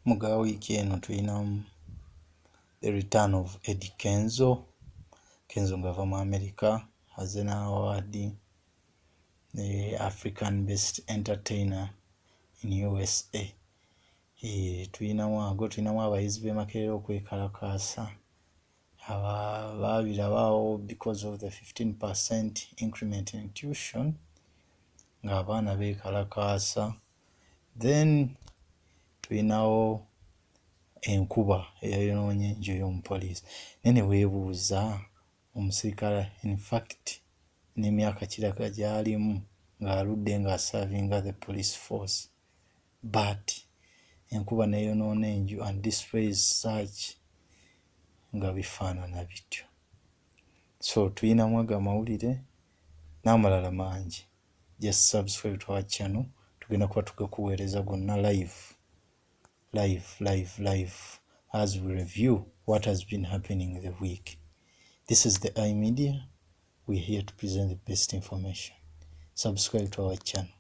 Muga wiiki eno tulinamu the return of Eddie Kenzo ng'ava mu America, azze n'award the African Best Entertainer in USA. Tulinamu abayizi b'e Makerere okwekalakaasa baabirabaawo because of the 15% increment in tuition ng'abaana beekalakaasa. Then tulinawo enkuba eyayonoonye enju y'omupoliisi. Naye ne weebuuza omusirikale in fact n'emyaka kiraga gy'alimu ng'aludde ng'asaavinga the police force, but enkuba n'eyonoona enju and displays such nga bifaanana bityo. So tulinamu ago amawulire n'amalala mangi. Just subscribe to our channel, tugenda kuba tugakuweereza gonna live as we review what has been happening in the week. This is the iMedia. We're here to present the best information. Subscribe to our channel.